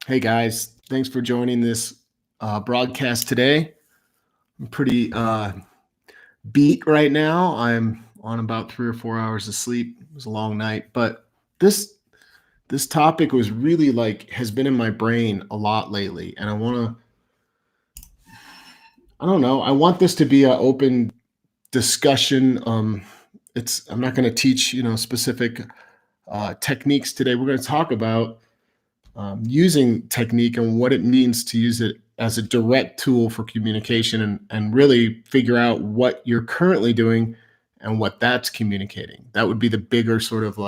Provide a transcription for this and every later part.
Hey guys, thanks for joining this broadcast today. I'm pretty beat right now. I'm on about 3 or 4 hours of sleep. It was a long night, but this this topic was really has been in my brain a lot lately, and I don't know. I want this to be an open discussion. It's I'm not going to teach specific techniques today. We're going to talk about using technique and what it means to use it as a direct tool for communication and really figure out what you're currently doing and what that's communicating. That would be the bigger sort of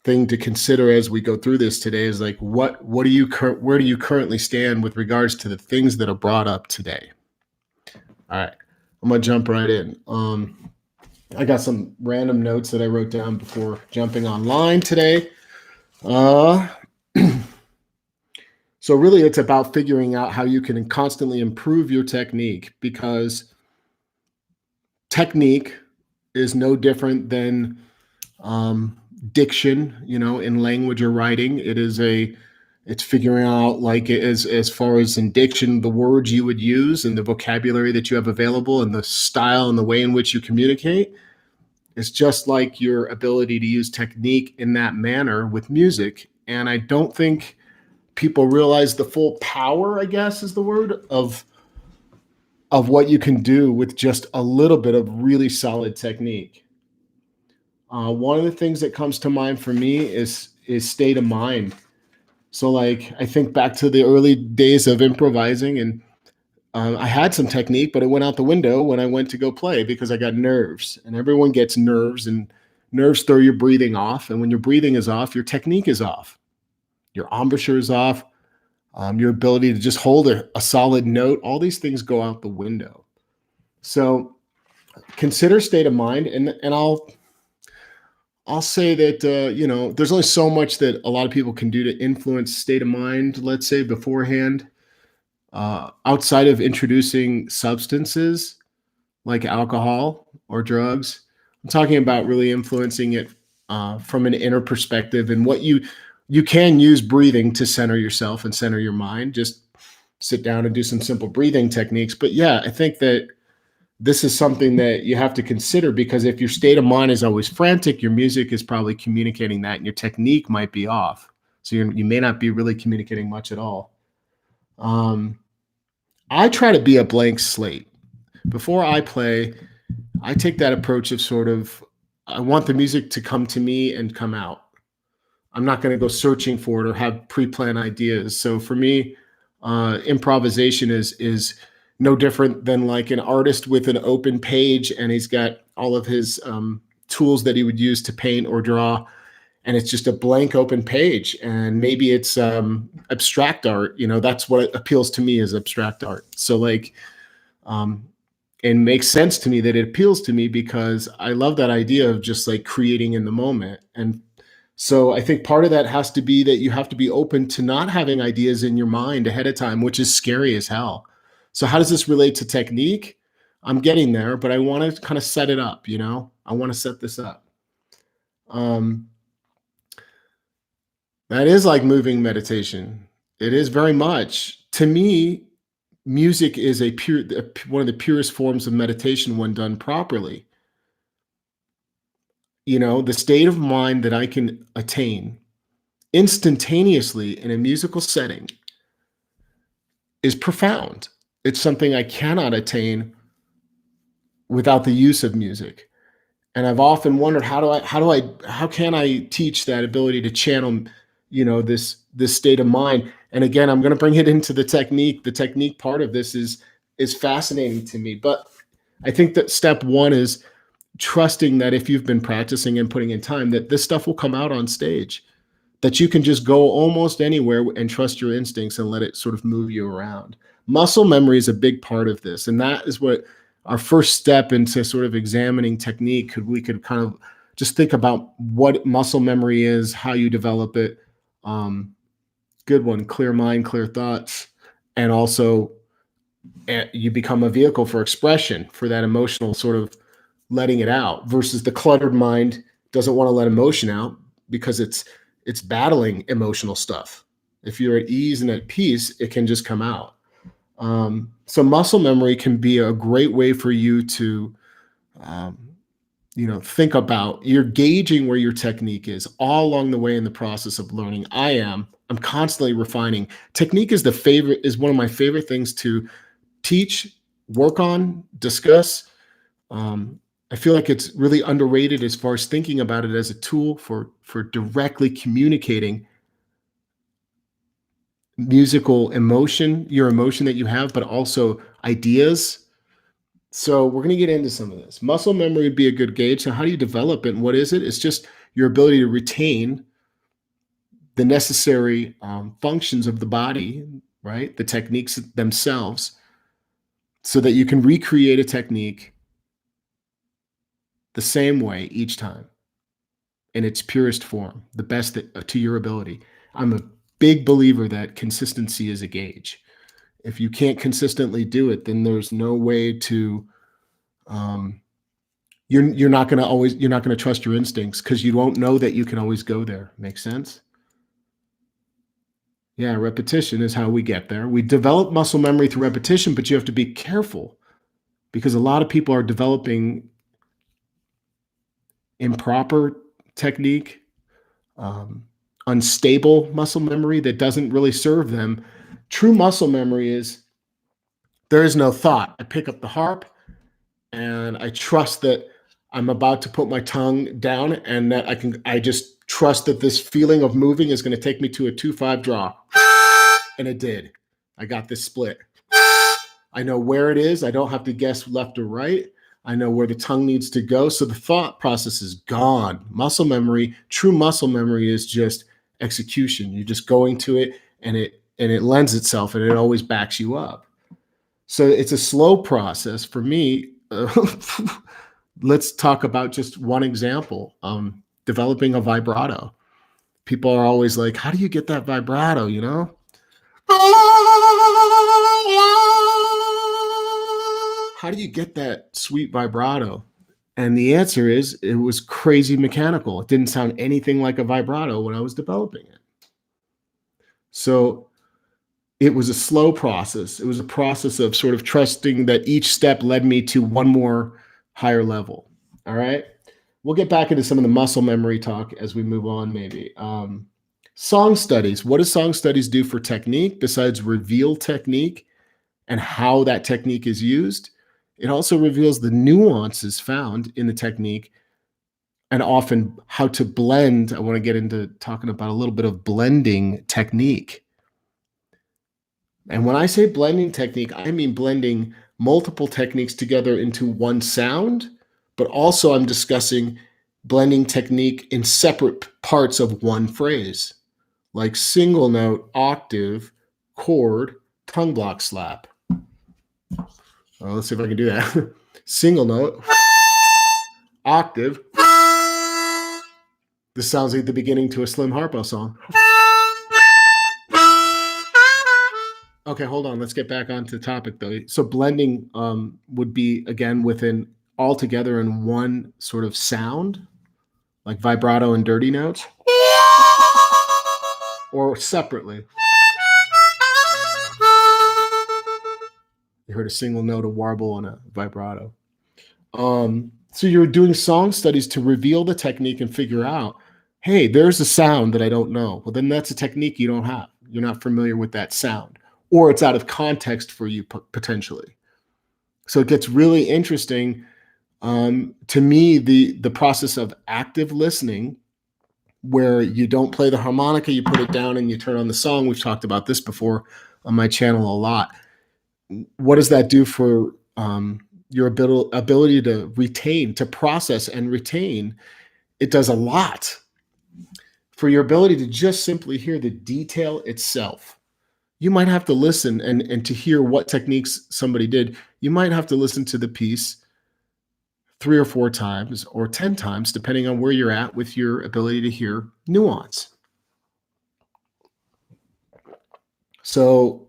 thing to consider as we go through this today is what do you where do you currently stand with regards to the things that are brought up today. All right, I'm gonna jump right in. I got some random notes that I wrote down before jumping online today. uh So really, it's about figuring out how you can constantly improve your technique, because technique is no different than diction, in language or writing. It's figuring out as far as in diction, the words you would use and the vocabulary that you have available and the style and the way in which you communicate. It's just like your ability to use technique in that manner with music. And I don't think people realize the full power, I guess is the word, of what you can do with just a little bit of really solid technique. One of the things that comes to mind for me is state of mind. So I think back to the early days of improvising, and I had some technique, but it went out the window when I went to go play because I got nerves, and everyone gets nerves, and nerves throw your breathing off. And when your breathing is off, your technique is off, your embouchure is off, your ability to just hold a solid note. All these things go out the window. So consider state of mind, and I'll say that there's only so much that a lot of people can do to influence state of mind. Let's say beforehand, outside of introducing substances like alcohol or drugs. I'm talking about really influencing it from an inner perspective, and what you can use breathing to center yourself and center your mind. Just sit down and do some simple breathing techniques. But yeah, I think that this is something that you have to consider, because if your state of mind is always frantic, your music is probably communicating that, and your technique might be off. So you may not be really communicating much at all. Um, I try to be a blank slate. Before I play, I take that approach of sort of, I want the music to come to me and come out. I'm not going to go searching for it or have pre-planned ideas. So for me, improvisation is no different than like an artist with an open page, and he's got all of his tools that he would use to paint or draw, and it's just a blank open page. And maybe it's abstract art. That's what appeals to me, is abstract art. So um, it makes sense to me that it appeals to me, because I love that idea of just like creating in the moment. And so I think part of that has to be that you have to be open to not having ideas in your mind ahead of time, which is scary as hell. So how does this relate to technique? I'm getting there, but I want to kind of set it up. I want to set this up. Um, that is like moving meditation. It is very much. To me, music is one of the purest forms of meditation when done properly. The state of mind that I can attain instantaneously in a musical setting is profound. It's something I cannot attain without the use of music. And I've often wondered, how can I teach that ability to channel, this state of mind? And again, I'm going to bring it into the technique. The technique part of this is fascinating to me. But I think that step one is trusting that if you've been practicing and putting in time, that this stuff will come out on stage, that you can just go almost anywhere and trust your instincts and let it sort of move you around. Muscle memory is a big part of this. And that is what our first step into sort of examining technique. We could kind of just think about what muscle memory is, how you develop it. Good one, clear mind, clear thoughts. And also you become a vehicle for expression, for that emotional sort of letting it out, versus the cluttered mind doesn't want to let emotion out because it's battling emotional stuff. If you're at ease and at peace, it can just come out. So muscle memory can be a great way for you to, um, think about you're gauging where your technique is all along the way in the process of learning. I'm constantly refining. Technique is one of my favorite things to teach, work on, discuss. Um, I feel like it's really underrated as far as thinking about it as a tool for directly communicating musical emotion, your emotion that you have, but also ideas. So we're going to get into some of this. Muscle memory would be a good gauge. So how do you develop it? And what is it? It's just your ability to retain the necessary functions of the body, right? The techniques themselves, so that you can recreate a technique the same way each time in its purest form, the best to your ability. I'm a big believer that consistency is a gauge. If you can't consistently do it, then there's no way to um, you're not going to trust your instincts because you won't know that you can always go there. Make sense? Yeah, repetition is how we get there. We develop muscle memory through repetition, but you have to be careful because a lot of people are developing improper technique, um, unstable muscle memory that doesn't really serve them. True muscle memory is there is no thought. I pick up the harp and I trust that I'm about to put my tongue down and that I just trust that this feeling of moving is going to take me to a 2-5 draw. And it did. I got this split. I know where it is. I don't have to guess left or right. I know where the tongue needs to go. So the thought process is gone. True muscle memory is just execution. You're just going to it and it lends itself and it always backs you up. So it's a slow process for me. Let's talk about just one example. Developing a vibrato. People are always like, how do you get that vibrato, How do you get that sweet vibrato? And the answer is it was crazy mechanical. It didn't sound anything like a vibrato when I was developing it. So it was a slow process. It was a process of sort of trusting that each step led me to one more higher level. All right. We'll get back into some of the muscle memory talk as we move on, maybe. Song studies. What do song studies do for technique besides reveal technique and how that technique is used? It also reveals the nuances found in the technique and often how to blend. I want to get into talking about a little bit of blending technique. And when I say blending technique, I mean blending multiple techniques together into one sound, but also I'm discussing blending technique in separate parts of one phrase, like single note, octave, chord, tongue block slap. Let's see if I can do that. Single note, octave. This sounds like the beginning to a Slim Harpo song. Okay, hold on. Let's get back onto the topic though. So blending would be again within all together in one sort of sound, like vibrato and dirty notes, or separately. You heard a single note, a warble, and a vibrato. So you're doing song studies to reveal the technique and figure out, hey, there's a sound that I don't know. Well, then that's a technique you don't have. You're not familiar with that sound, or it's out of context for you potentially. So it gets really interesting. To me, the process of active listening, where you don't play the harmonica, you put it down and you turn on the song. We've talked about this before on my channel a lot. What does that do for your ability to retain, to process and retain? It does a lot for your ability to just simply hear the detail itself. You might have to listen and to hear what techniques somebody did. You might have to listen to the piece 3 or 4 times or 10 times, depending on where you're at with your ability to hear nuance. So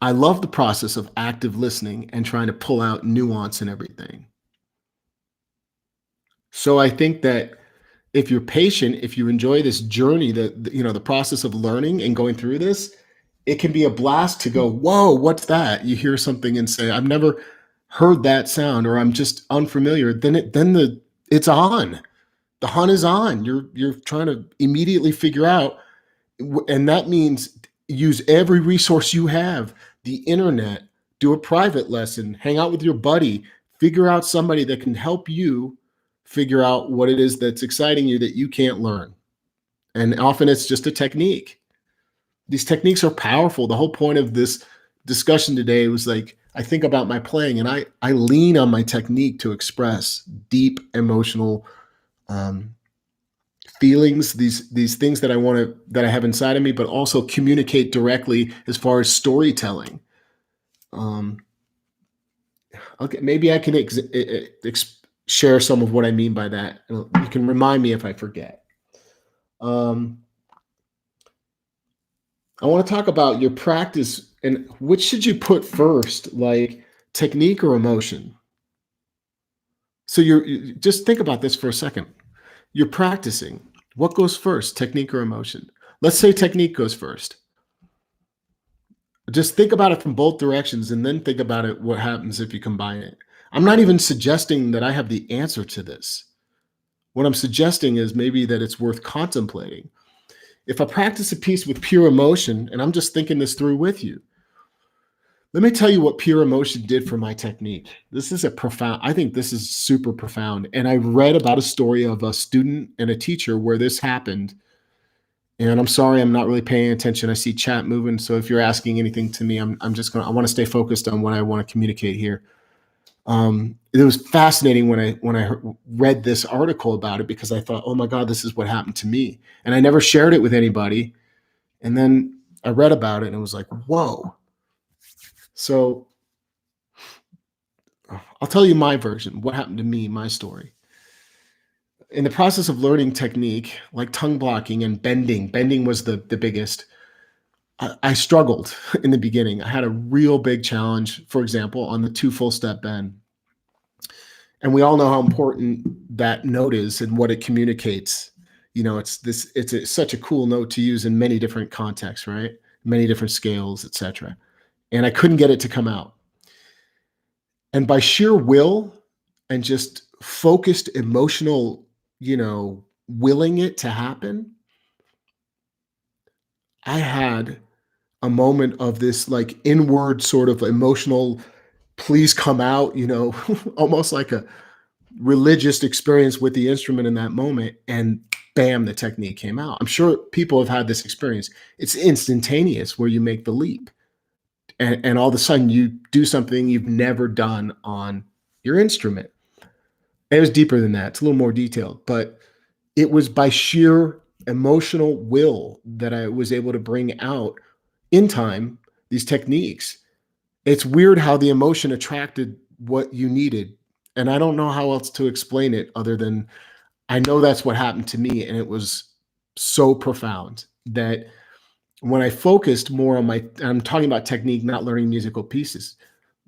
I love the process of active listening and trying to pull out nuance in everything. So I think that if you're patient, if you enjoy this journey, the process of learning and going through this, it can be a blast to go, whoa, what's that? You hear something and say, I've never heard that sound, or I'm just unfamiliar. It's on. The hunt is on. You're trying to immediately figure out, and that means use every resource you have, the internet, do a private lesson, hang out with your buddy, figure out somebody that can help you figure out what it is that's exciting you that you can't learn. And often it's just a technique. These techniques are powerful. The whole point of this discussion today was like, I think about my playing, and I lean on my technique to express deep emotional feelings, these things that I have inside of me, but also communicate directly as far as storytelling. Okay, maybe I can share some of what I mean by that. You can remind me if I forget. I want to talk about your practice and which should you put first, like technique or emotion. So just think about this for a second. You're practicing. What goes first, technique or emotion? Let's say technique goes first. Just think about it from both directions and then think about it, what happens if you combine it. I'm not even suggesting that I have the answer to this. What I'm suggesting is maybe that it's worth contemplating. If I practice a piece with pure emotion, and I'm just thinking this through with you, let me tell you what pure emotion did for my technique. I think this is super profound. And I read about a story of a student and a teacher where this happened. And I'm sorry, I'm not really paying attention. I see chat moving. So if you're asking anything to me, I want to stay focused on what I want to communicate here. It was fascinating when I read this article about it, because I thought, oh my God, this is what happened to me. And I never shared it with anybody. And then I read about it and it was like, whoa. So I'll tell you my version, what happened to me, my story. In the process of learning technique, like tongue blocking and bending was the biggest. I struggled in the beginning. I had a real big challenge, for example, on the 2 full step bend. And we all know how important that note is and what it communicates. Such a cool note to use in many different contexts, right? Many different scales, etc. And I couldn't get it to come out. And by sheer will and just focused emotional, willing it to happen, I had a moment of this like inward sort of emotional, please come out, almost like a religious experience with the instrument in that moment. And bam, the technique came out. I'm sure people have had this experience. It's instantaneous where you make the leap. And all of a sudden you do something you've never done on your instrument. It was deeper than that. It's a little more detailed, but it was by sheer emotional will that I was able to bring out in time these techniques. It's weird how the emotion attracted what you needed. And I don't know how else to explain it other than I know that's what happened to me. And it was so profound that when I focused more on I'm talking about technique, not learning musical pieces,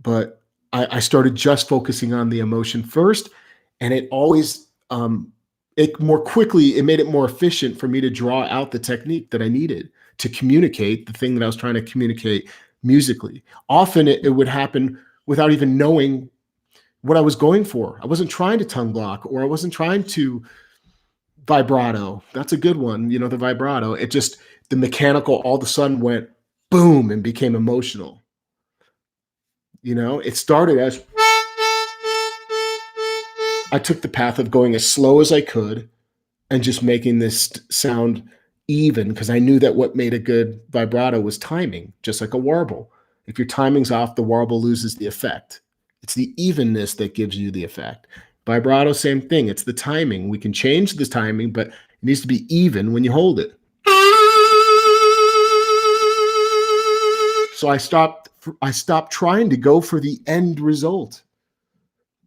but I started just focusing on the emotion first. And it always, it made it more efficient for me to draw out the technique that I needed to communicate the thing that I was trying to communicate musically. Often it would happen without even knowing what I was going for. I wasn't trying to tongue block, or I wasn't trying to vibrato. That's a good one. The vibrato, the mechanical all of a sudden went boom and became emotional. It started as I took the path of going as slow as I could and just making this sound even, because I knew that what made a good vibrato was timing, just like a warble. If your timing's off, the warble loses the effect. It's the evenness that gives you the effect. Vibrato, same thing. It's the timing. We can change the timing, but it needs to be even when you hold it. So I stopped trying to go for the end result.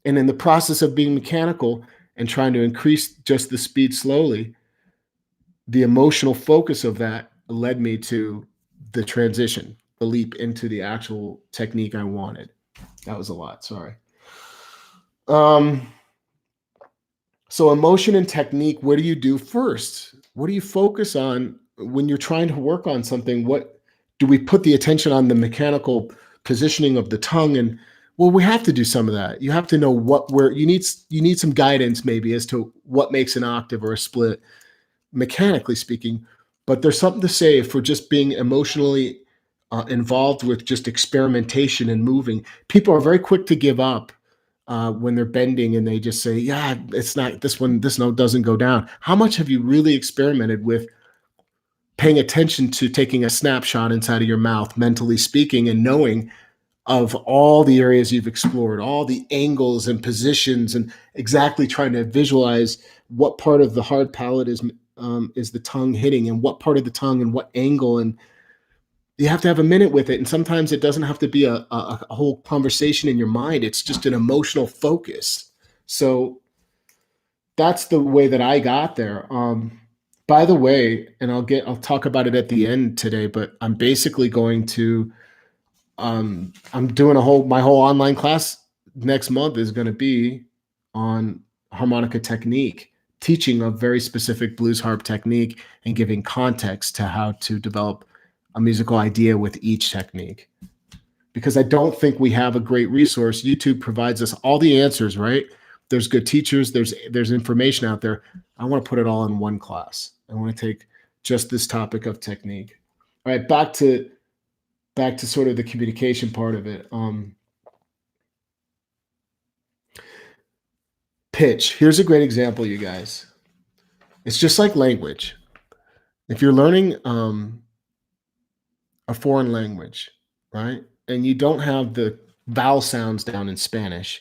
And in the process of being mechanical and trying to increase just the speed slowly, the emotional focus of that led me to the transition, the leap into the actual technique I wanted. That was a lot. Sorry. So So emotion and technique, what do you do first? What do you focus on when you're trying to work on something? What do we put the attention on the mechanical positioning of the tongue? And well, we have to do some of that. You have to know what where you need some guidance maybe as to what makes an octave or a split, mechanically speaking. But there's something to say for just being emotionally involved with just experimentation and moving. People are very quick to give up when they're bending and they just say, yeah, it's not this one, this note doesn't go down. How much have you really experimented with paying attention to taking a snapshot inside of your mouth, mentally speaking, and knowing of all the areas you've explored, all the angles and positions, and exactly trying to visualize what part of the hard palate is the tongue hitting, and what part of the tongue and what angle, and you have to have a minute with it. And sometimes it doesn't have to be a whole conversation in your mind. It's just an emotional focus. So that's the way that I got there. By the way, and I'll talk about it at the end today, but I'm basically going to I'm doing my whole online class next month is going to be on harmonica technique, teaching a very specific blues harp technique and giving context to how to develop a musical idea with each technique. Because I don't think we have a great resource. YouTube provides us all the answers, right? There's good teachers, there's information out there. I want to put it all in one class. I want to take just this topic of technique. All right, back to sort of the communication part of it. Pitch. Here's a great example, you guys. It's just like language. If you're learning a foreign language, right? And you don't have the vowel sounds down in Spanish,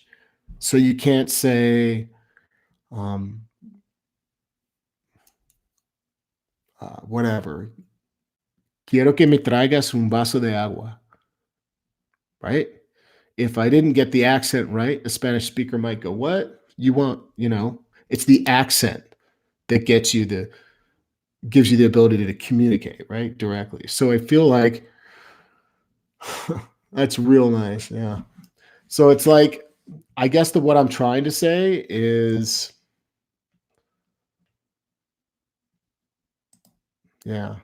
so you can't say whatever. Quiero que me traigas un vaso de agua, right? If I didn't get the accent right, a Spanish speaker might go, "What you want?" It's the accent that gives you the ability to communicate, right, directly. So I feel like that's real nice. Yeah. So it's like, I guess what I'm trying to say is, yeah,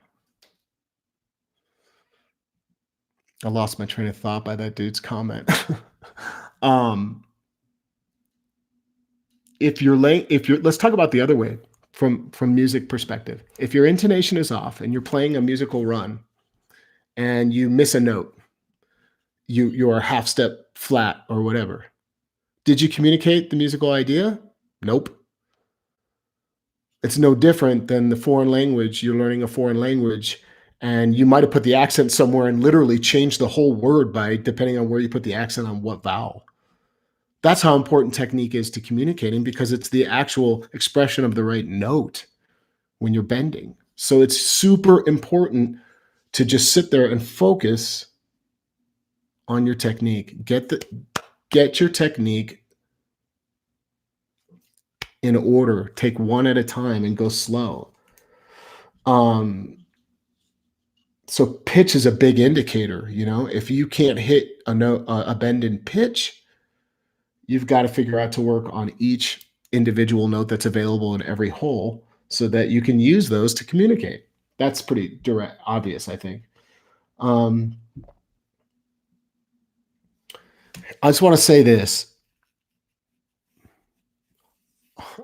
I lost my train of thought by that dude's comment. um, if you're let's talk about the other way from music perspective. If your intonation is off and you're playing a musical run and you miss a note, you're a half step flat or whatever. Did you communicate the musical idea? Nope. It's no different than the foreign language. You're learning a foreign language and you might have put the accent somewhere and literally changed the whole word by depending on where you put the accent on what vowel. That's how important technique is to communicating, because it's the actual expression of the right note when you're bending. So it's super important to just sit there and focus on your technique. Get your technique in order. Take one at a time and go slow. So pitch is a big indicator. If you can't hit a note, a bend in pitch, you've got to figure out to work on each individual note that's available in every hole so that you can use those to communicate. That's pretty direct, obvious, I think. I just want to say this.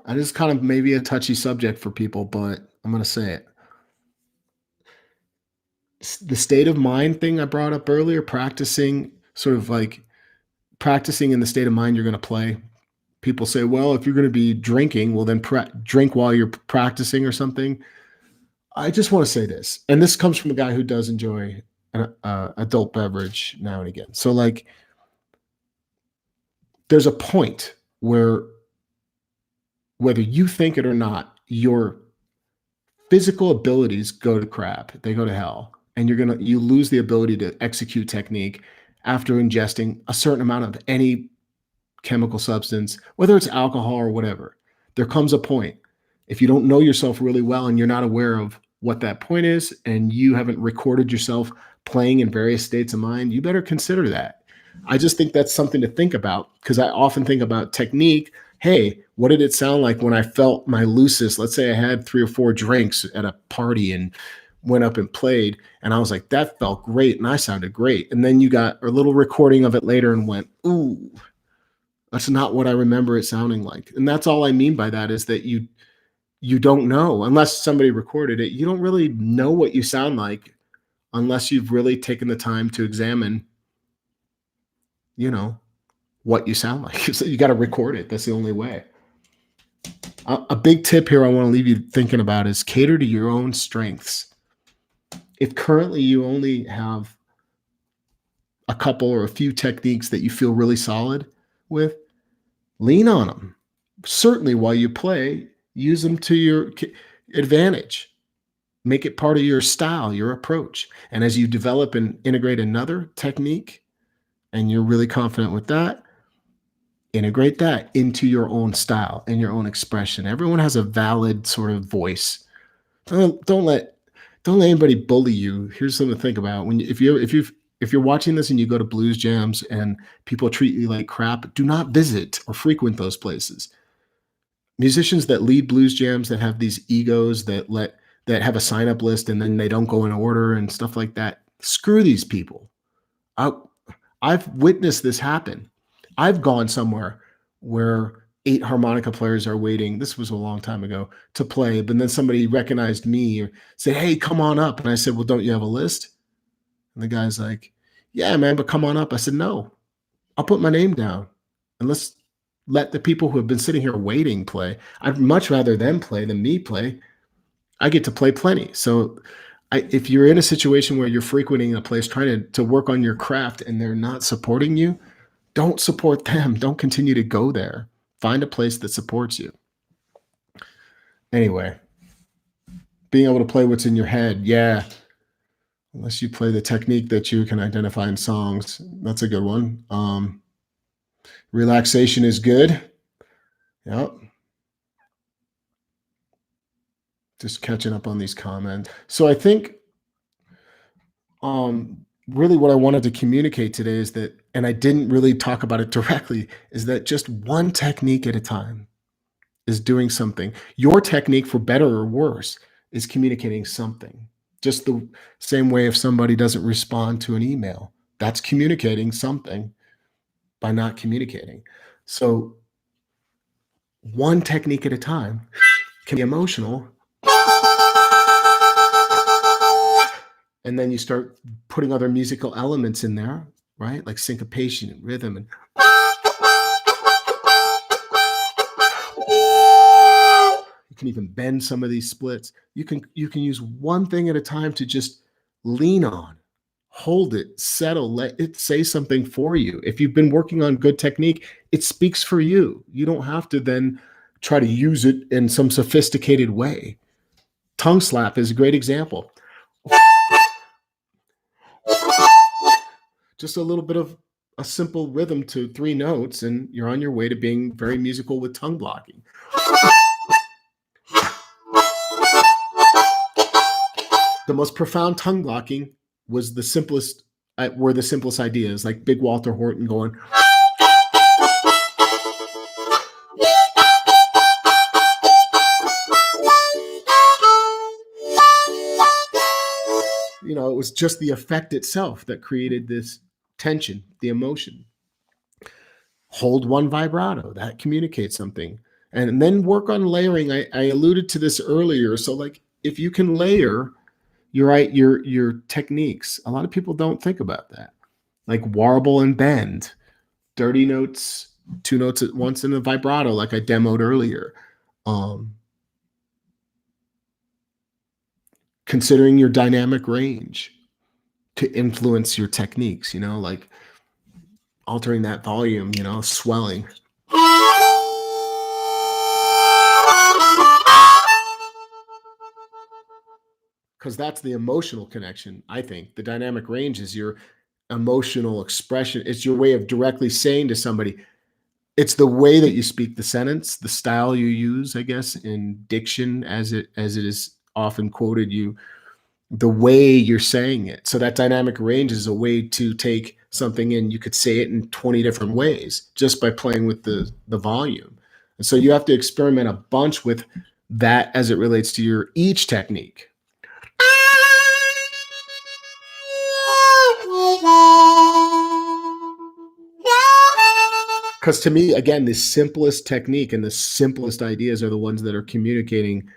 And this is kind of maybe a touchy subject for people, but I'm going to say it. The state of mind thing I brought up earlier, practicing in the state of mind you're going to play. People say, well, if you're going to be drinking, well, then drink while you're practicing or something. I just want to say this, and this comes from a guy who does enjoy an adult beverage now and again. So like, there's a point where, whether you think it or not, your physical abilities go to crap. They go to hell. And you lose the ability to execute technique after ingesting a certain amount of any chemical substance, whether it's alcohol or whatever. There comes a point, if you don't know yourself really well and you're not aware of what that point is, and you haven't recorded yourself playing in various states of mind, you better consider that. I just think that's something to think about, because I often think about technique hey, what did it sound like when I felt my loosest? Let's say I had 3 or 4 drinks at a party and went up and played, and I was like, that felt great, and I sounded great. And then you got a little recording of it later and went, ooh, that's not what I remember it sounding like. And that's all I mean by that is that you don't know unless somebody recorded it. You don't really know what you sound like unless you've really taken the time to examine, you know, what you sound like. So you got to record it. That's the only way. A big tip here I want to leave you thinking about is cater to your own strengths. If currently you only have a couple or a few techniques that you feel really solid with, lean on them. Certainly while you play, use them to your advantage. Make it part of your style, your approach. And as you develop and integrate another technique and you're really confident with that, integrate that into your own style and your own expression. Everyone has a valid sort of voice. Don't let anybody bully you. Here's something to think about. If you're watching this and you go to blues jams and people treat you like crap, do not visit or frequent those places. Musicians that lead blues jams that have these egos that have a sign up list and then they don't go in order and stuff like that. Screw these people. I've witnessed this happen. I've gone somewhere where 8 harmonica players are waiting. This was a long time ago to play, but then somebody recognized me or said, "Hey, come on up." And I said, "Well, don't you have a list?" And the guy's like, "Yeah, man, but come on up." I said, "No, I'll put my name down and let's let the people who have been sitting here waiting play. I'd much rather them play than me play. I get to play plenty." So if you're in a situation where you're frequenting a place trying to work on your craft and they're not supporting you, don't support them. Don't continue to go there. Find a place that supports you. Anyway, being able to play what's in your head, yeah. Unless you play the technique that you can identify in songs, that's a good one. Relaxation is good. Yep. Just catching up on these comments. So I think really what I wanted to communicate today is that, and I didn't really talk about it directly, is that just one technique at a time is doing something. Your technique, for better or worse, is communicating something. Just the same way if somebody doesn't respond to an email, that's communicating something by not communicating. So one technique at a time can be emotional. And then you start putting other musical elements in there, right? Like syncopation and rhythm and you can even bend some of these splits. You can use one thing at a time to just lean on, hold it, settle, let it say something for you. If you've been working on good technique, it speaks for you. You don't have to then try to use it in some sophisticated way. Tongue slap is a great example. Just a little bit of a simple rhythm to 3 notes, and you're on your way to being very musical with tongue blocking. The most profound tongue blocking was the simplest, were the simplest ideas, like Big Walter Horton going, it was just the effect itself that created this tension, the emotion. Hold one vibrato, that communicates something. And then work on layering. I alluded to this earlier. So like if you can layer your techniques, a lot of people don't think about that. Like warble and bend, dirty notes, 2 notes at once in a vibrato, like I demoed earlier. Considering your dynamic range to influence your techniques, like altering that volume, swelling. Because that's the emotional connection, I think. The dynamic range is your emotional expression. It's your way of directly saying to somebody, it's the way that you speak the sentence, the style you use, I guess, in diction as it is often quoted, the way you're saying it. So that dynamic range is a way to take something and you could say it in 20 different ways just by playing with the volume. And so you have to experiment a bunch with that as it relates to your each technique. Because to me, again, the simplest technique and the simplest ideas are the ones that are communicating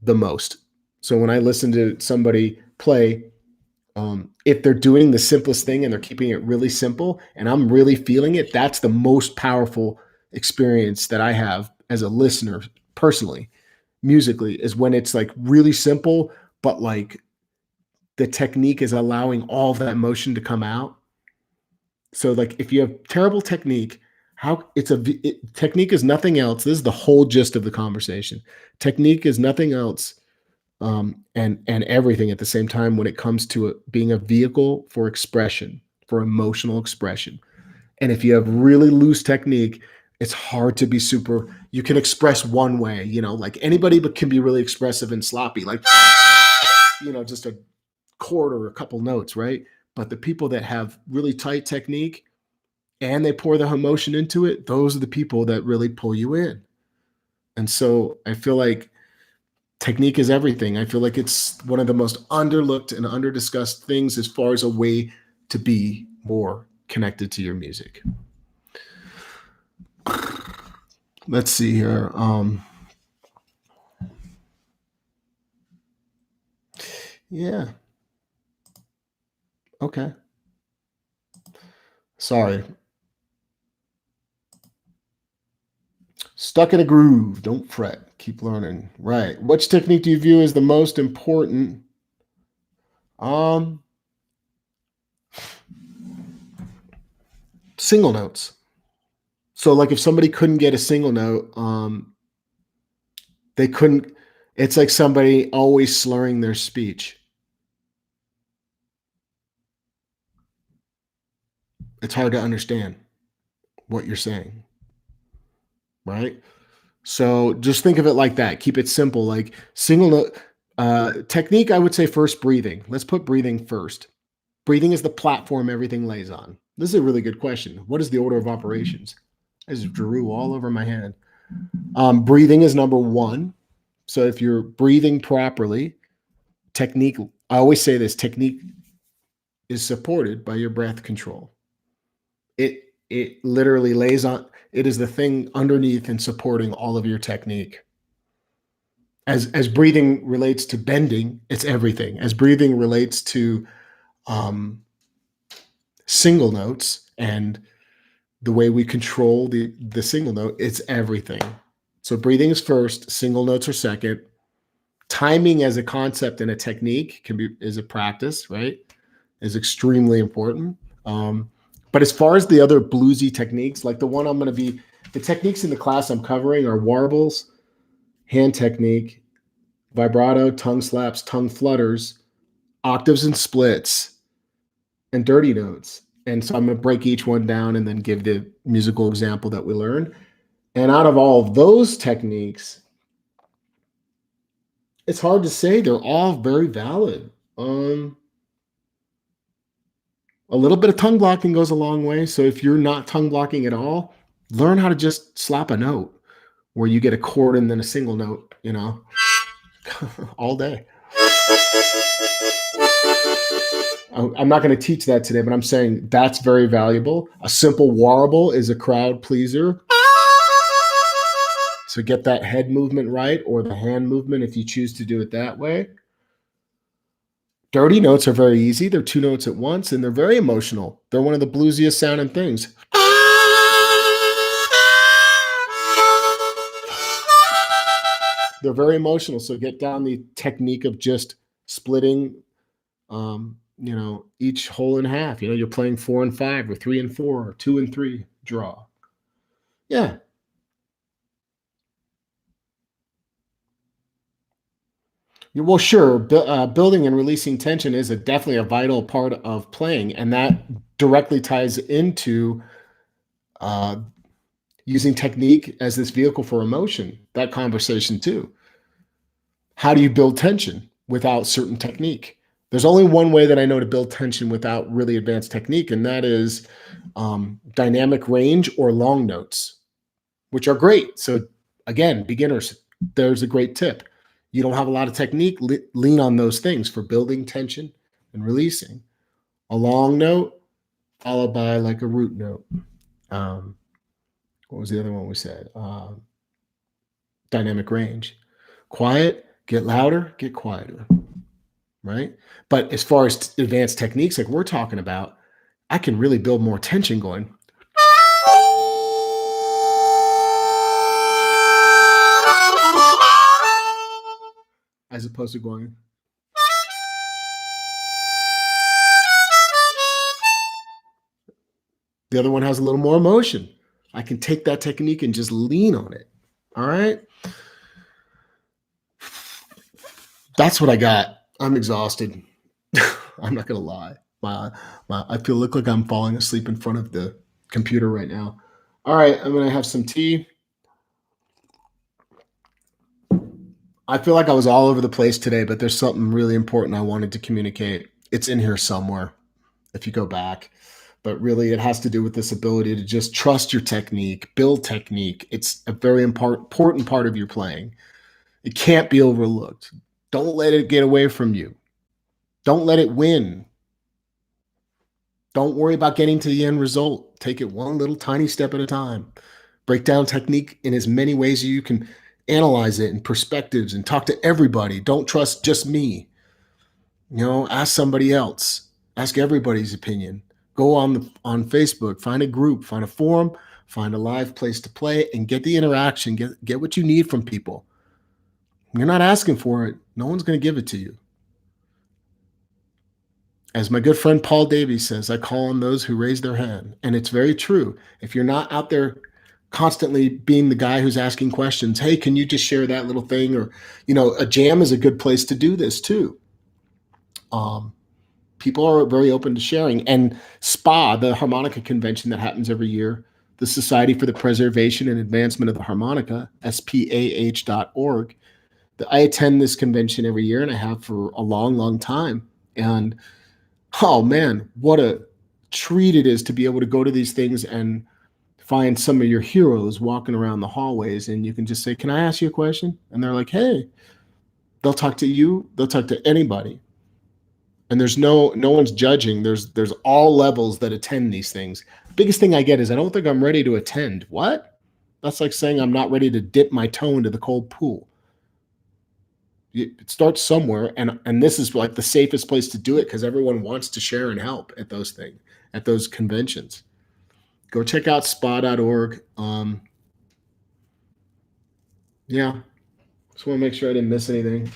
the most. So when I listen to somebody play, if they're doing the simplest thing and they're keeping it really simple and I'm really feeling it, that's the most powerful experience that I have as a listener personally, musically, is when it's like really simple, but like the technique is allowing all of that emotion to come out. So like if you have terrible technique, technique is nothing else. This is the whole gist of the conversation. Technique is nothing else, and everything at the same time when it comes to it being a vehicle for expression, for emotional expression. And if you have really loose technique, it's hard to be super. You can express one way, like anybody but can be really expressive and sloppy, like just a chord or a couple notes, right? But the people that have really tight technique and they pour the emotion into it, those are the people that really pull you in. And so I feel like technique is everything. I feel like it's one of the most underlooked and underdiscussed things as far as a way to be more connected to your music. Let's see here. Yeah. Okay. Sorry. Stuck in a groove. Don't fret. Keep learning. Right. Which technique do you view as the most important? Single notes. So like if somebody couldn't get a single note, they couldn't, it's like somebody always slurring their speech. It's hard to understand what you're saying. Right? So just think of it like that. Keep it simple. Like single note technique, I would say first breathing. Let's put breathing first. Breathing is the platform everything lays on. This is a really good question. What is the order of operations? I just drew all over my hand. Breathing is number one. So if you're breathing properly, technique, I always say this, technique is supported by your breath control. It literally lays on, it is the thing underneath and supporting all of your technique. As breathing relates to bending, it's everything. As breathing relates to single notes and the way we control the single note, it's everything. So breathing is first, single notes are second. Timing as a concept and a technique is a practice, right? Is extremely important. But as far as the other bluesy techniques, like the techniques in the class I'm covering are warbles, hand technique, vibrato, tongue slaps, tongue flutters, octaves and splits, and dirty notes. And so I'm going to break each one down and then give the musical example that we learned. And out of all of those techniques, it's hard to say. They're all very valid. A little bit of tongue blocking goes a long way. So if you're not tongue blocking at all, learn how to just slap a note where you get a chord and then a single note, all day. I'm not going to teach that today, but I'm saying that's very valuable. A simple warble is a crowd pleaser. So get that head movement right, or the hand movement if you choose to do it that way. Dirty notes are very easy. They're two notes at once, and they're very emotional. They're one of the bluesiest sounding things. They're very emotional, so get down the technique of just splitting, each hole in half. You're playing 4 and 5, or 3 and 4, or 2 and 3, draw. Yeah. Well, sure. Building and releasing tension is definitely a vital part of playing, and that directly ties into uh, using technique as this vehicle for emotion. That conversation too. How do you build tension without certain technique? There's only one way that I know to build tension without really advanced technique, and that is dynamic range or long notes. which are great. So again, beginners, there's a great tip. You don't have a lot of technique, lean on those things for building tension and releasing. A long note followed by like a root note. Um, what was the other one we said? Dynamic range. Quiet, get louder, get quieter, right? But as far as advanced techniques like we're talking about, I can really build more tension going. As opposed to going. The other one has a little more emotion. I can take that technique and just lean on it. All right. That's what I got. I'm exhausted. I'm not gonna lie. I feel look like I'm falling asleep in front of the computer right now. All right, I'm gonna have some tea. I feel like I was all over the place today, but there's something really important I wanted to communicate. It's in here somewhere if you go back. But really, it has to do with this ability to just trust your technique, build technique. It's a very important part of your playing. It can't be overlooked. Don't let it get away from you. Don't let it win. Don't worry about getting to the end result. Take it one little tiny step at a time. Break down technique in as many ways as you can, analyze it in perspectives and talk to everybody. Don't trust just me. Ask somebody else. Ask everybody's opinion. Go on Facebook, find a group, find a forum, find a live place to play, and get the interaction. Get what you need from people. You're not asking for it. No one's going to give it to you. As my good friend Paul Davies says, I call on those who raise their hand. And it's very true. If you're not out there constantly being the guy who's asking questions, hey, can you just share that little thing? Or, a jam is a good place to do this too. People are very open to sharing. And SPA, the harmonica convention that happens every year, the Society for the Preservation and Advancement of the Harmonica, spah.org. I attend this convention every year, and I have for a long, long time. And oh man, what a treat it is to be able to go to these things and find some of your heroes walking around the hallways, and you can just say, can I ask you a question? And they're like, hey, they'll talk to you, they'll talk to anybody. And there's no one's judging. There's all levels that attend these things. Biggest thing I get is I don't think I'm ready to attend. What? That's like saying I'm not ready to dip my toe into the cold pool. It starts somewhere, and this is like the safest place to do it because everyone wants to share and help at those things, at those conventions. Go check out spa.org. Yeah, just want to make sure I didn't miss anything.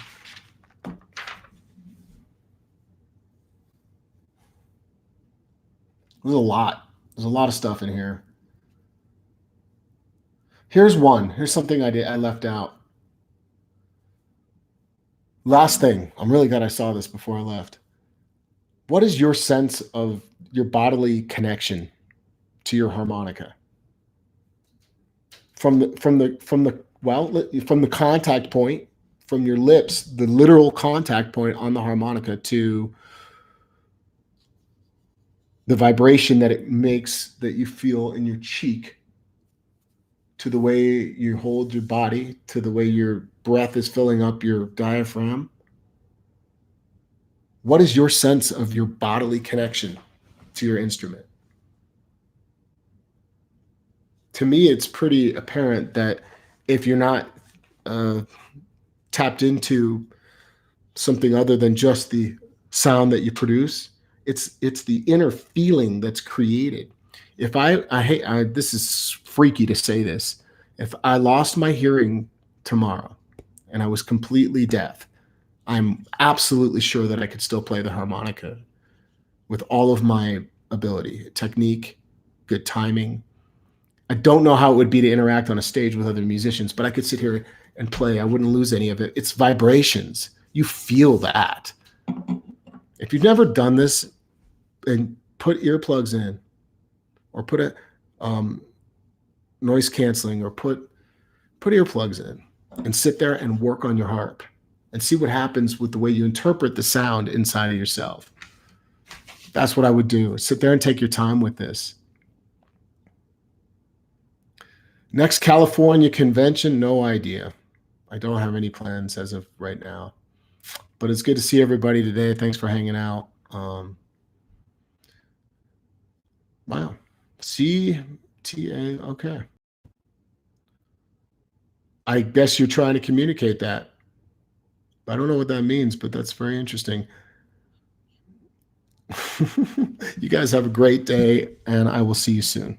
There's a lot. There's a lot of stuff in here. Here's one. Here's something I left out. Last thing. I'm really glad I saw this before I left. What is your sense of your bodily connection to your harmonica? From the contact point, from your lips, the literal contact point on the harmonica, to the vibration that it makes, that you feel in your cheek, to the way you hold your body, to the way your breath is filling up your diaphragm. What is your sense of your bodily connection to your instrument? To me, it's pretty apparent that if you're not tapped into something other than just the sound that you produce, it's the inner feeling that's created. If I hate this is freaky to say this, if I lost my hearing tomorrow and I was completely deaf, I'm absolutely sure that I could still play the harmonica with all of my ability, technique, good timing. I don't know how it would be to interact on a stage with other musicians, but I could sit here and play. I wouldn't lose any of it. It's vibrations. You feel that. If you've never done this, and put earplugs in, or put a noise canceling, or put earplugs in, and sit there and work on your harp and see what happens with the way you interpret the sound inside of yourself. That's what I would do. Sit there and take your time with this. Next California convention, no idea. I don't have any plans as of right now. But it's good to see everybody today. Thanks for hanging out. Wow. CTA. Okay. I guess you're trying to communicate that. I don't know what that means, but that's very interesting. You guys have a great day, and I will see you soon.